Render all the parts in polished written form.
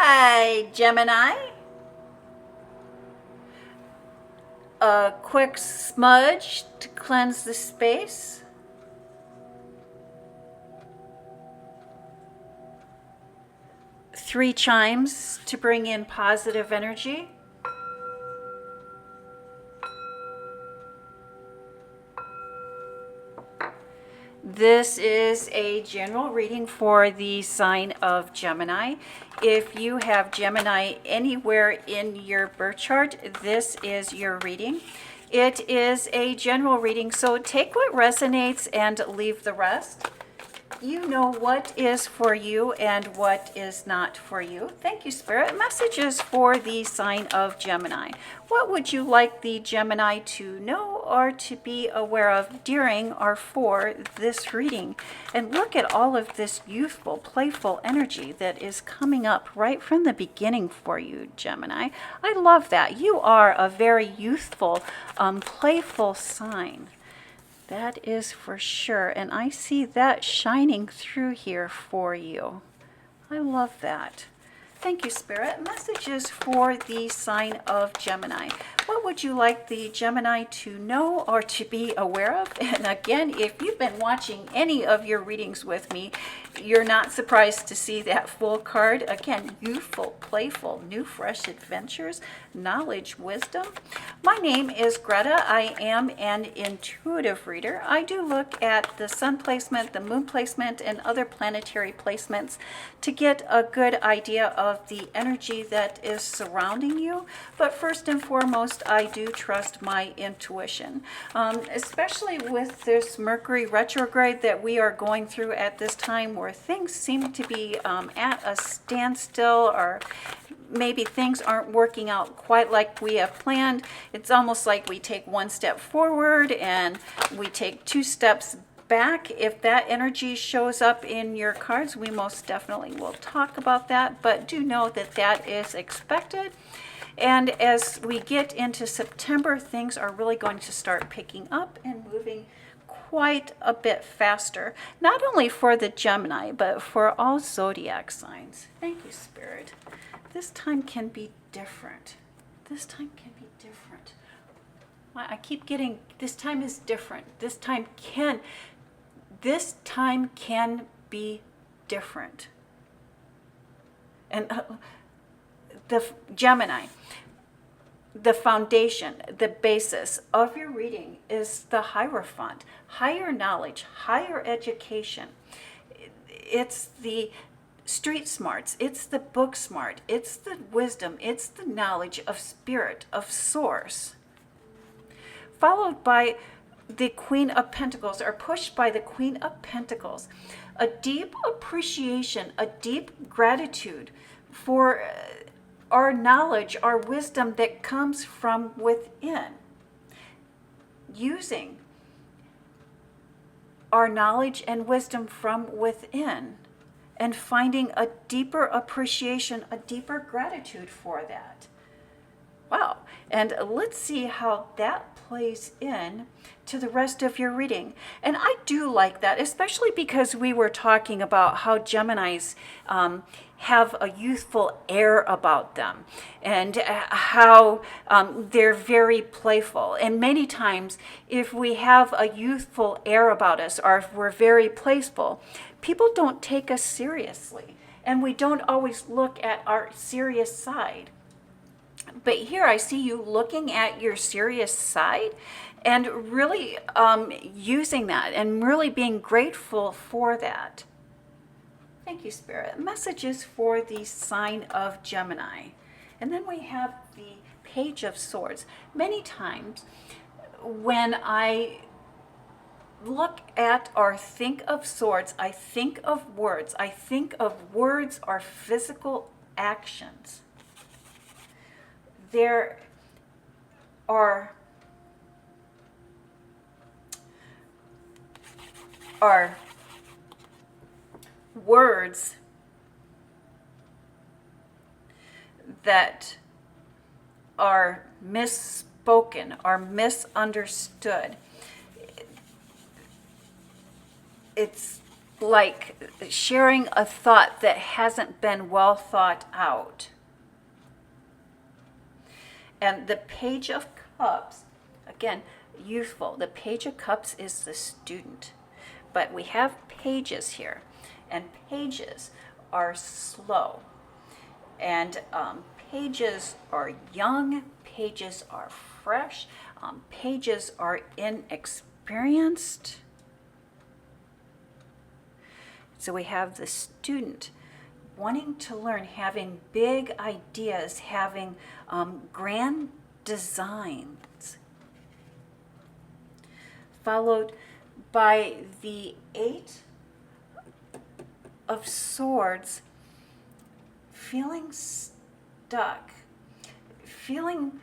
Hi, Gemini. A quick smudge to cleanse the space. Three chimes to bring in positive energy. This is a general reading for the sign of Gemini. If you have Gemini anywhere in your birth chart, this is your reading. It is a general reading, so take what resonates and leave the rest. You know what is for you and what is not for you. Thank you, Spirit. Messages for the sign of Gemini. What would you like the Gemini to know or to be aware of during or for this reading? And look at all of this youthful, playful energy that is coming up right from the beginning for you, Gemini. I love that. You are a very youthful, playful sign. That is for sure. And I see that shining through here for you. I love that. Thank you, Spirit. Messages for the sign of Gemini. What would you like the Gemini to know or to be aware of? And again, if you've been watching any of your readings with me, you're not surprised to see that full card. Again, youthful, playful, new, fresh adventures, knowledge, wisdom. My name is Greta. I am an intuitive reader. I do look at the sun placement, the moon placement, and other planetary placements to get a good idea of the energy that is surrounding you. But first and foremost, I do trust my intuition, especially with this Mercury retrograde that we are going through at this time, where things seem to be at a standstill, or maybe things aren't working out quite like we have planned. It's almost like we take one step forward and we take two steps back. If that energy shows up in your cards, we most definitely will talk about that, but do know that that is expected. And as we get into September, things are really going to start picking up and moving quite a bit faster, not only for the Gemini, but for all zodiac signs. Thank you, Spirit. This time can be different. This time can be different. I keep getting, this time is different. This time can be different. And the Gemini, the foundation, the basis of your reading is the Hierophant, higher knowledge, higher education. It's the street smarts, it's the book smart, it's the wisdom, it's the knowledge of spirit, of source. Followed by the Queen of Pentacles, or pushed by the Queen of Pentacles. A deep appreciation, a deep gratitude for our knowledge, our wisdom that comes from within. Using our knowledge and wisdom from within and finding a deeper appreciation, a deeper gratitude for that. Wow. And let's see how that plays in to the rest of your reading. And I do like that, especially because we were talking about how Geminis have a youthful air about them, and how they're very playful. And many times, if we have a youthful air about us, or if we're very playful, people don't take us seriously, and we don't always look at our serious side. But here I see you looking at your serious side and really using that and really being grateful for that. Thank you, Spirit. Messages for the sign of Gemini. And then we have the Page of Swords. Many times when I look at or think of swords, I think of words. I think of words or physical actions. There are words that are misspoken or misunderstood. It's like sharing a thought that hasn't been well thought out. And the Page of Cups, again, youthful. The Page of Cups is the student. But we have pages here, and pages are slow. And pages are young, pages are fresh, pages are inexperienced. So we have the student wanting to learn, having big ideas, having grand designs. Followed by the Eight of Swords, feeling stuck, feeling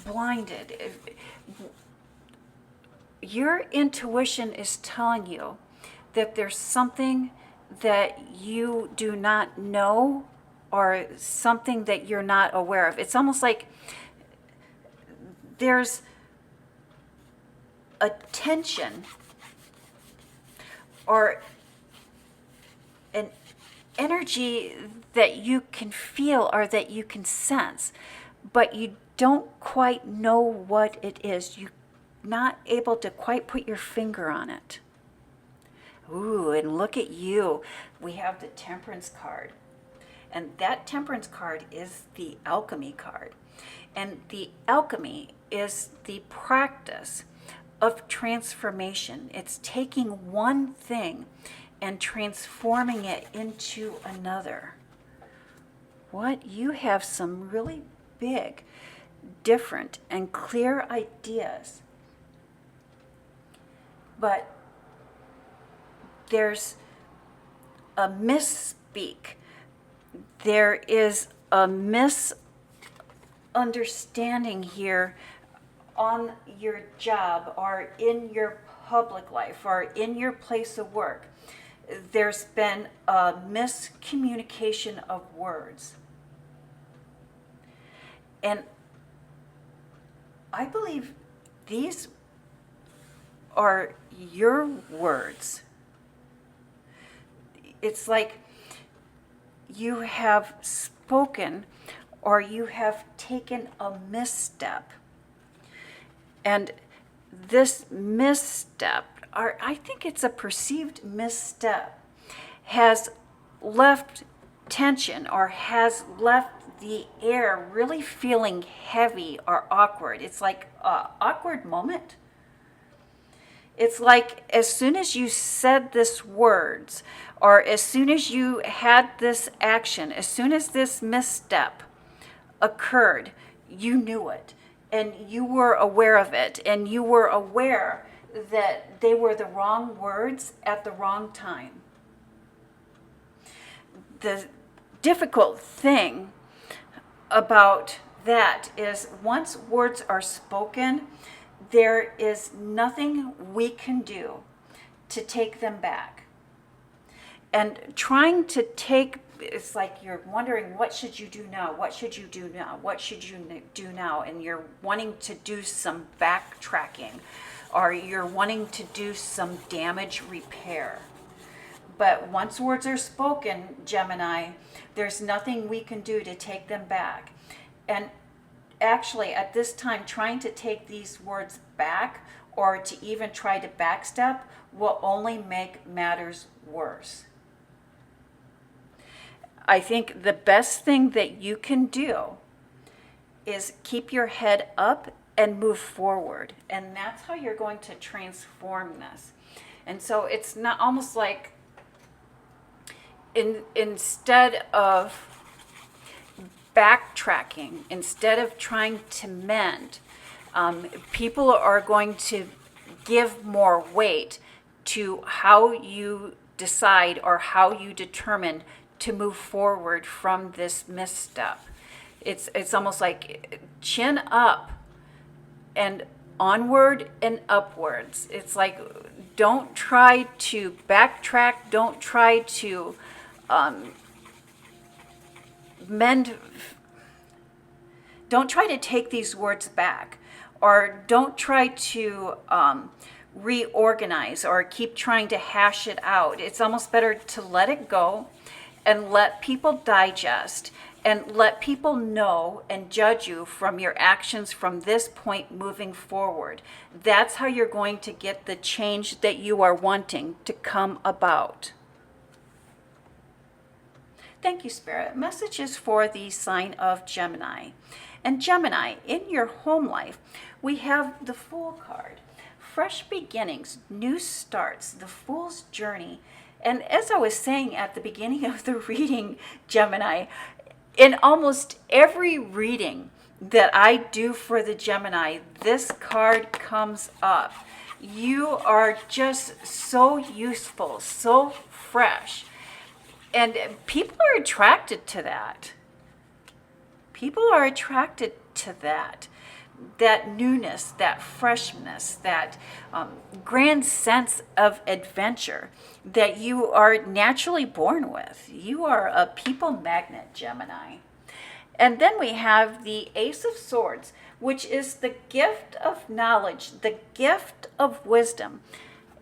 blinded. Your intuition is telling you that there's something that you do not know or something that you're not aware of. It's almost like there's a tension or an energy that you can feel or that you can sense, but you don't quite know what it is. You're not able to quite put your finger on it. Ooh, and look at you. We have the Temperance card. And that Temperance card is the Alchemy card. And the Alchemy is the practice of transformation. It's taking one thing and transforming it into another. What? You have some really big, different, and clear ideas. But there's a misspeak. There is a misunderstanding here on your job or in your public life or in your place of work. There's been a miscommunication of words. And I believe these are your words. It's like you have spoken or you have taken a misstep. And this misstep, or I think it's a perceived misstep, has left tension or has left the air really feeling heavy or awkward. It's like an awkward moment. It's like as soon as you said this words, or as soon as you had this action, as soon as this misstep occurred, you knew it and you were aware of it and you were aware that they were the wrong words at the wrong time. The difficult thing about that is once words are spoken, there is nothing we can do to take them back. And trying to take, it's like you're wondering, what should you do now? What should you do now? What should you do now? And you're wanting to do some backtracking, or you're wanting to do some damage repair. But once words are spoken, Gemini, there's nothing we can do to take them back. And actually, at this time, trying to take these words back or to even try to backstep will only make matters worse. I think the best thing that you can do is keep your head up and move forward. And that's how you're going to transform this. And so it's not almost like instead of backtracking, instead of trying to mend, people are going to give more weight to how you decide or how you determine to move forward from this misstep. It's almost like chin up and onward and upwards. It's like don't try to backtrack, don't try to mend, don't try to take these words back, or don't try to reorganize or keep trying to hash it out. It's almost better to let it go and let people digest and let people know and judge you from your actions from this point moving forward. That's how you're going to get the change that you are wanting to come about. Thank you, Spirit. Messages for the sign of Gemini. And Gemini, in your home life, we have the Fool card. Fresh beginnings, new starts, the Fool's journey. And as I was saying at the beginning of the reading, Gemini, in almost every reading that I do for the Gemini, this card comes up. You are just so useful, so fresh. And people are attracted to that. People are attracted to that newness, that freshness, that grand sense of adventure that you are naturally born with. You are a people magnet, Gemini. And then we have the Ace of Swords, which is the gift of knowledge, the gift of wisdom.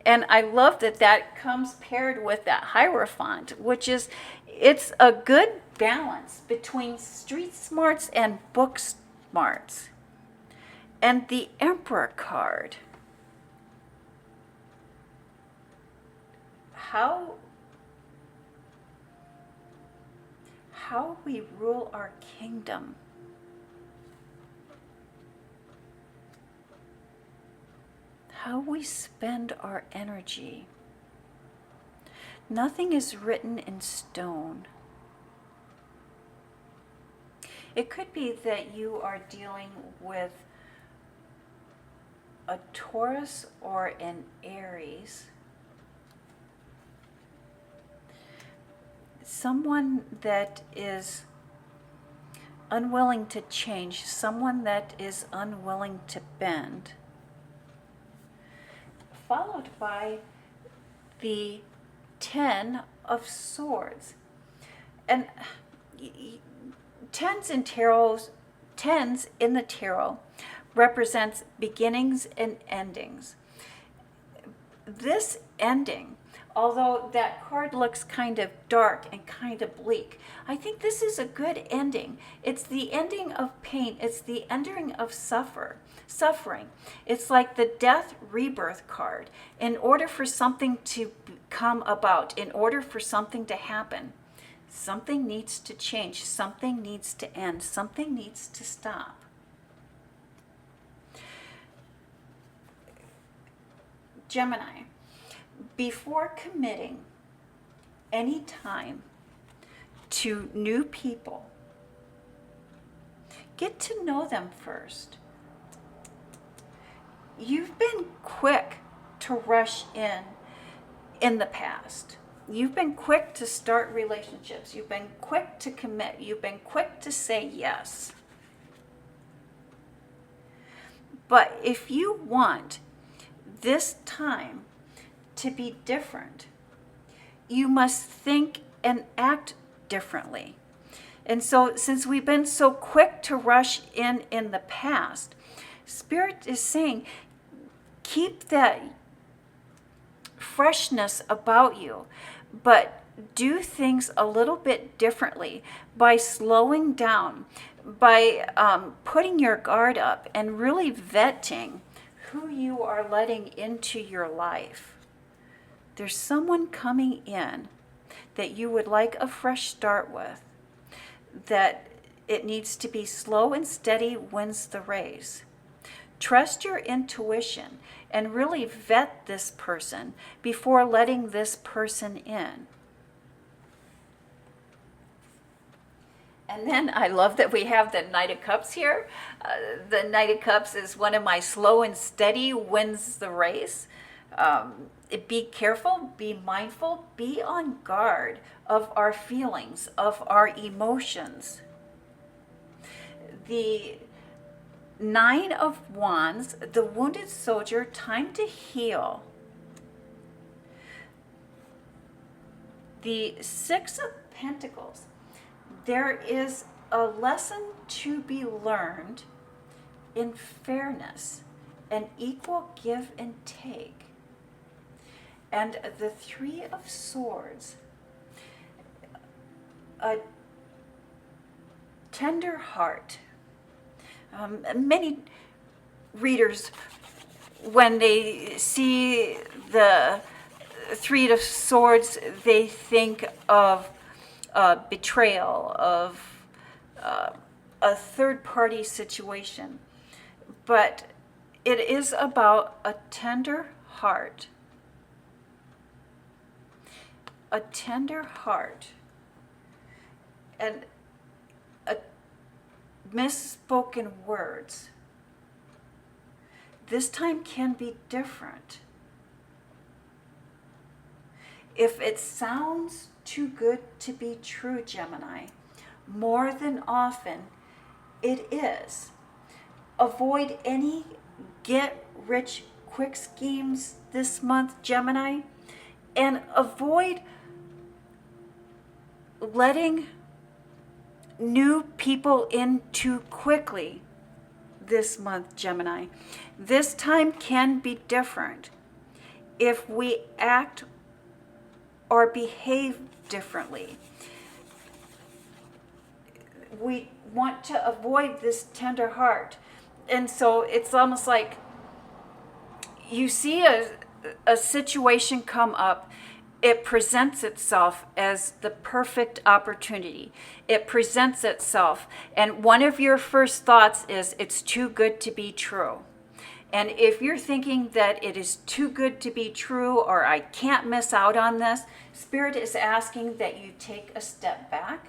And I love that that comes paired with that Hierophant, which is, it's a good balance between street smarts and book smarts. And the Emperor card. How we rule our kingdom. How we spend our energy. Nothing is written in stone. It could be that you are dealing with a Taurus or an Aries. Someone that is unwilling to change, someone that is unwilling to bend. Followed by the 10 of Swords. And tens in the tarot represents beginnings and endings. This ending, although that card looks kind of dark and kind of bleak, I think this is a good ending. It's the ending of pain. It's the ending of suffering. It's like the death rebirth card. In order for something to come about, in order for something to happen, something needs to change, something needs to end, something needs to stop. Gemini, before committing any time to new people, get to know them first. You've been quick to rush in the past. You've been quick to start relationships. You've been quick to commit. You've been quick to say yes. But if you want this time to be different, you must think and act differently. And so since we've been so quick to rush in the past, Spirit is saying, keep that freshness about you, but do things a little bit differently by slowing down, by putting your guard up and really vetting who you are letting into your life. There's someone coming in that you would like a fresh start with, that it needs to be slow and steady wins the race. Trust your intuition and really vet this person before letting this person in. And then I love that we have the Knight of Cups here. The Knight of Cups is one of my slow and steady wins the race. Be careful, be mindful, be on guard of our feelings, of our emotions. The Nine of Wands, the wounded soldier, time to heal. The Six of Pentacles, there is a lesson to be learned in fairness, an equal give and take. And the Three of Swords, a tender heart. Many readers, when they see the Three of Swords, they think of betrayal, of a third-party situation. But it is about a tender heart. A tender heart. And misspoken words. This time can be different. If it sounds too good to be true, Gemini, more than often it is. Avoid any get-rich-quick schemes this month, Gemini, and avoid letting new people in too quickly this month, Gemini. This time can be different if we act or behave differently. We want to avoid this tender heart. And so it's almost like you see a situation come up, it presents itself as the perfect opportunity. It presents itself, and one of your first thoughts is, it's too good to be true. And if you're thinking that it is too good to be true, or I can't miss out on this, Spirit is asking that you take a step back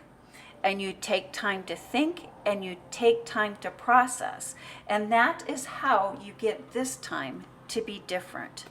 and you take time to think and you take time to process. And that is how you get this time to be different.